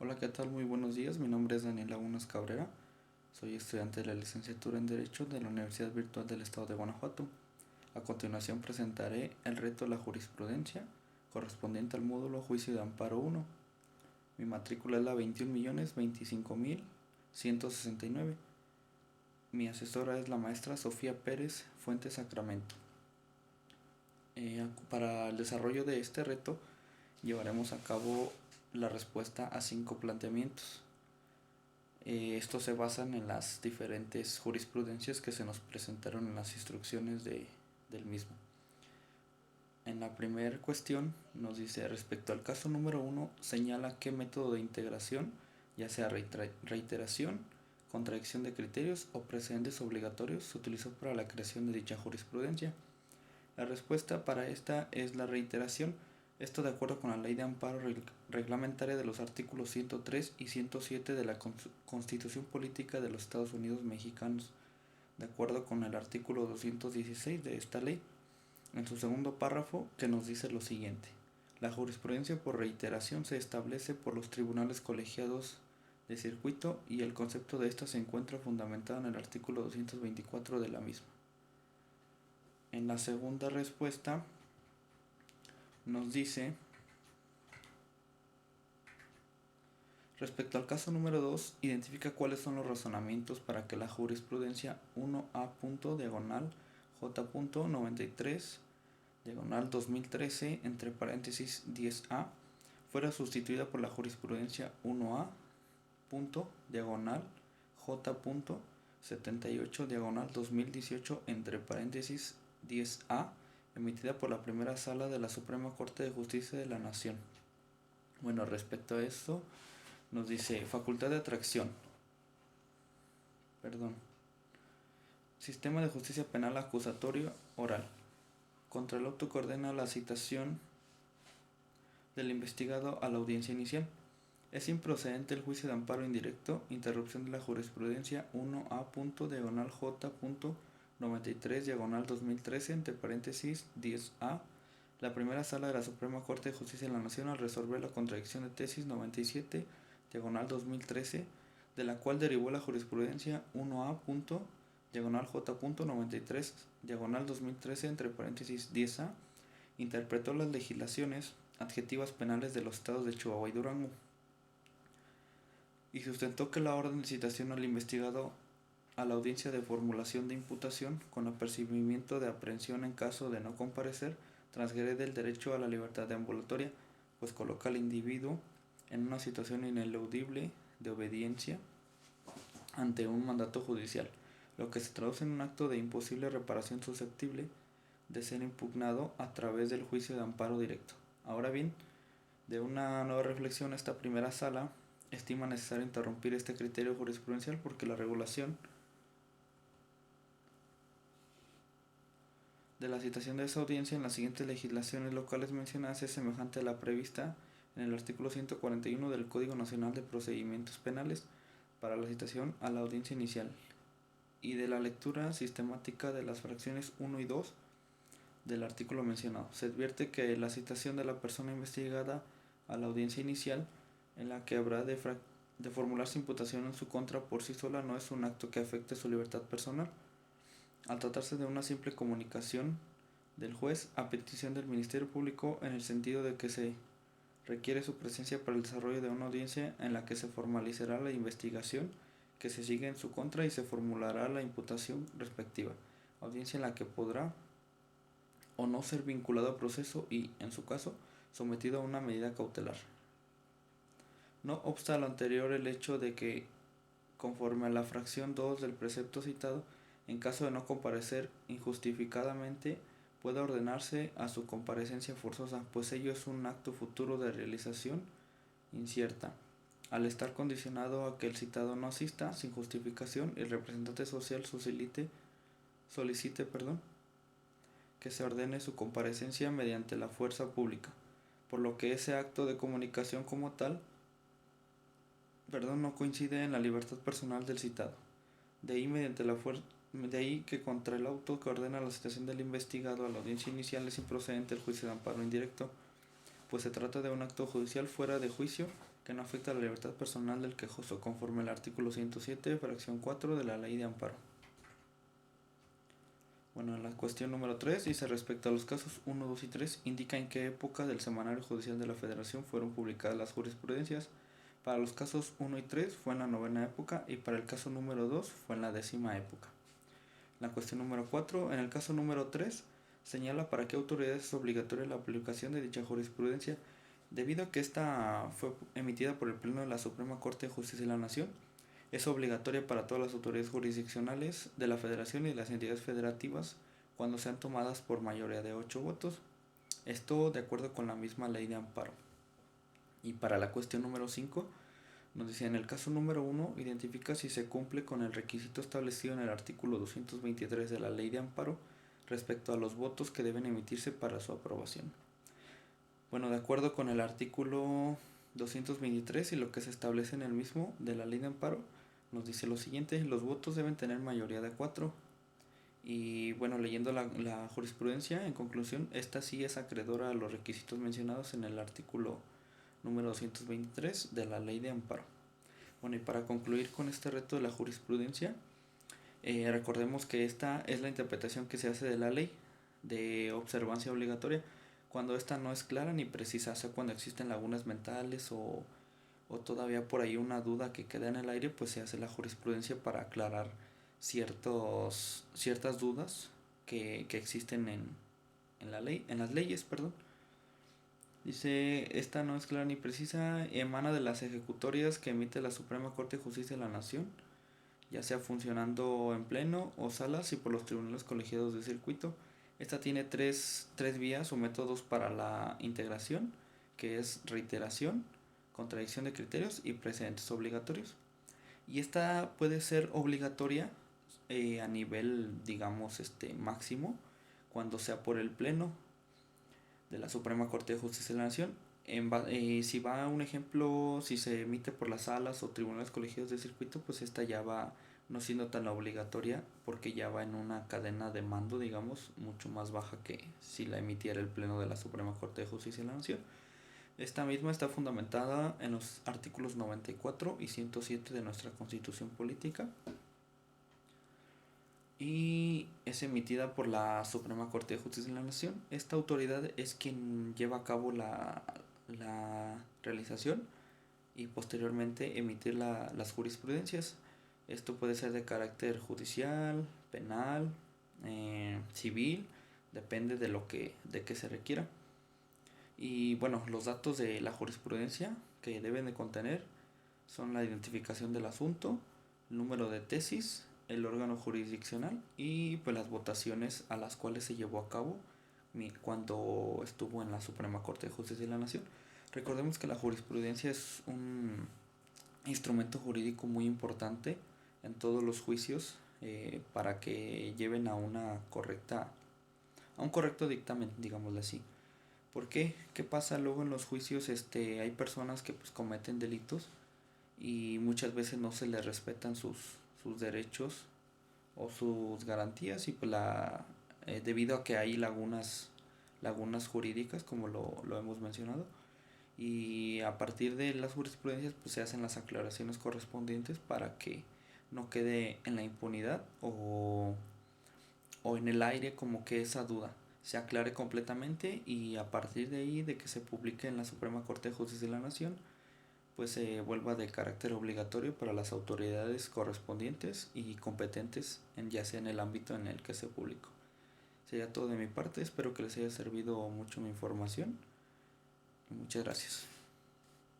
Hola, ¿qué tal? Muy buenos días. Mi nombre es Daniel Lagunas Cabrera. Soy estudiante de la licenciatura en Derecho de la Universidad Virtual del Estado de Guanajuato. A continuación presentaré el reto de la jurisprudencia correspondiente al módulo Juicio de Amparo 1. Mi matrícula es la 21.025.169. Mi asesora es la maestra Sofía Pérez Fuentes Sacramento. Para el desarrollo de este reto llevaremos a cabo la respuesta a 5 planteamientos. Estos se basan en las diferentes jurisprudencias que se nos presentaron en las instrucciones del mismo. En la primera cuestión nos dice: respecto al caso número 1, señala qué método de integración, ya sea reiteración, contradicción de criterios o precedentes obligatorios, se utilizó para la creación de dicha jurisprudencia. La respuesta para esta es la reiteración. Esto de acuerdo con la Ley de Amparo Reglamentaria de los artículos 103 y 107 de la Constitución Política de los Estados Unidos Mexicanos, de acuerdo con el artículo 216 de esta ley, en su segundo párrafo, que nos dice lo siguiente: la jurisprudencia por reiteración se establece por los tribunales colegiados de circuito y el concepto de esta se encuentra fundamentado en el artículo 224 de la misma. En la segunda respuesta nos dice: respecto al caso número 2, identifica cuáles son los razonamientos para que la jurisprudencia 1A. Diagonal J.93 diagonal 2013 entre paréntesis 10A fuera sustituida por la jurisprudencia 1A. Diagonal J.78 diagonal 2018 entre paréntesis 10A, emitida por la primera sala de la Suprema Corte de Justicia de la Nación. Bueno, respecto a esto nos dice: facultad de atracción, sistema de justicia penal acusatorio oral. Contra el auto que ordena la citación del investigado a la audiencia inicial. Es improcedente el juicio de amparo indirecto, interrupción de la jurisprudencia 1A. Diagonal J.93 diagonal 2013 entre paréntesis 10A. La primera sala de la Suprema Corte de Justicia de la Nación, al resolver la contradicción de tesis 97 diagonal 2013, de la cual derivó la jurisprudencia 1A. Diagonal J.93 diagonal 2013 entre paréntesis 10A, interpretó las legislaciones adjetivas penales de los estados de Chihuahua y Durango y sustentó que la orden de citación al investigado a la audiencia de formulación de imputación con apercibimiento de aprehensión en caso de no comparecer transgrede el derecho a la libertad deambulatoria, pues coloca al individuo en una situación ineludible de obediencia ante un mandato judicial, lo que se traduce en un acto de imposible reparación susceptible de ser impugnado a través del juicio de amparo directo. Ahora bien, de una nueva reflexión, esta primera sala estima necesario interrumpir este criterio jurisprudencial porque la regulación de la citación de esa audiencia en las siguientes legislaciones locales mencionadas es semejante a la prevista en el artículo 141 del Código Nacional de Procedimientos Penales para la citación a la audiencia inicial, y de la lectura sistemática de las fracciones 1 y 2 del artículo mencionado. Se advierte que la citación de la persona investigada a la audiencia inicial, en la que habrá de formularse imputación en su contra por sí sola, no es un acto que afecte su libertad personal, al tratarse de una simple comunicación del juez a petición del Ministerio Público, en el sentido de que se requiere su presencia para el desarrollo de una audiencia en la que se formalizará la investigación que se sigue en su contra y se formulará la imputación respectiva, audiencia en la que podrá o no ser vinculado a proceso y, en su caso, sometido a una medida cautelar. No obsta lo anterior el hecho de que, conforme a la fracción 2 del precepto citado, en caso de no comparecer injustificadamente, pueda ordenarse a su comparecencia forzosa, pues ello es un acto futuro de realización incierta. Al estar condicionado a que el citado no asista sin justificación, el representante social solicite que se ordene su comparecencia mediante la fuerza pública, por lo que ese acto de comunicación como tal no coincide en la libertad personal del citado. De ahí que contra el auto que ordena la citación del investigado a la audiencia inicial es improcedente el juicio de amparo indirecto, pues se trata de un acto judicial fuera de juicio que no afecta a la libertad personal del quejoso, conforme al artículo 107, fracción 4 de la Ley de Amparo. Bueno, en la cuestión número 3 dice: respecto a los casos 1, 2 y 3, indica en qué época del Semanario Judicial de la Federación fueron publicadas las jurisprudencias. Para los casos 1 y 3 fue en la novena época y para el caso número 2 fue en la 10ª época. La cuestión número 4, en el caso número 3, señala para qué autoridades es obligatoria la aplicación de dicha jurisprudencia, debido a que esta fue emitida por el Pleno de la Suprema Corte de Justicia de la Nación. Es obligatoria para todas las autoridades jurisdiccionales de la Federación y de las entidades federativas cuando sean tomadas por mayoría de 8 votos. Esto de acuerdo con la misma Ley de Amparo. Y para la cuestión número 5, nos dice: en el caso número 1, identifica si se cumple con el requisito establecido en el artículo 223 de la Ley de Amparo respecto a los votos que deben emitirse para su aprobación. Bueno, de acuerdo con el artículo 223 y lo que se establece en el mismo de la Ley de Amparo, nos dice lo siguiente: los votos deben tener mayoría de 4. Y bueno, leyendo la jurisprudencia, en conclusión, esta sí es acreedora a los requisitos mencionados en el artículo número 223 de la Ley de Amparo. Bueno, y para concluir con este reto de la jurisprudencia, recordemos que esta es la interpretación que se hace de la ley de observancia obligatoria cuando esta no es clara ni precisa, o sea, cuando existen lagunas mentales o todavía por ahí una duda que queda en el aire, pues se hace la jurisprudencia para aclarar ciertas dudas que existen en la ley, en las leyes, perdón. Dice: esta no es clara ni precisa, emana de las ejecutorias que emite la Suprema Corte de Justicia de la Nación, ya sea funcionando en pleno o salas y por los tribunales colegiados de circuito. Esta tiene tres vías o métodos para la integración, que es reiteración, contradicción de criterios y precedentes obligatorios. Y esta puede ser obligatoria a nivel, digamos, máximo, cuando sea por el pleno de la Suprema Corte de Justicia de la Nación. Si va un ejemplo, si se emite por las salas o tribunales colegiados de circuito, pues esta ya va no siendo tan obligatoria porque ya va en una cadena de mando, digamos, mucho más baja que si la emitiera el Pleno de la Suprema Corte de Justicia de la Nación. Esta misma está fundamentada en los artículos 94 y 107 de nuestra Constitución Política y es emitida por la Suprema Corte de Justicia de la Nación. Esta autoridad es quien lleva a cabo la realización y posteriormente emitir las jurisprudencias. Esto puede ser de carácter judicial, penal, civil, depende de qué se requiera. Y bueno, los datos de la jurisprudencia que deben de contener son la identificación del asunto, el número de tesis, el órgano jurisdiccional y pues las votaciones a las cuales se llevó a cabo cuando estuvo en la Suprema Corte de Justicia de la Nación. Recordemos que la jurisprudencia es un instrumento jurídico muy importante en todos los juicios para que lleven a un correcto dictamen, digámoslo así. ¿Por qué? ¿Qué pasa luego en los juicios? Hay personas que pues cometen delitos y muchas veces no se les respetan sus derechos o sus garantías y pues debido a que hay lagunas jurídicas, como lo hemos mencionado, y a partir de las jurisprudencias pues se hacen las aclaraciones correspondientes para que no quede en la impunidad o en el aire como que esa duda se aclare completamente, y a partir de ahí, de que se publique en la Suprema Corte de Justicia de la Nación, pues se vuelva de carácter obligatorio para las autoridades correspondientes y competentes, ya sea en el ámbito en el que se publicó. Sería todo de mi parte, espero que les haya servido mucho mi información. Muchas gracias.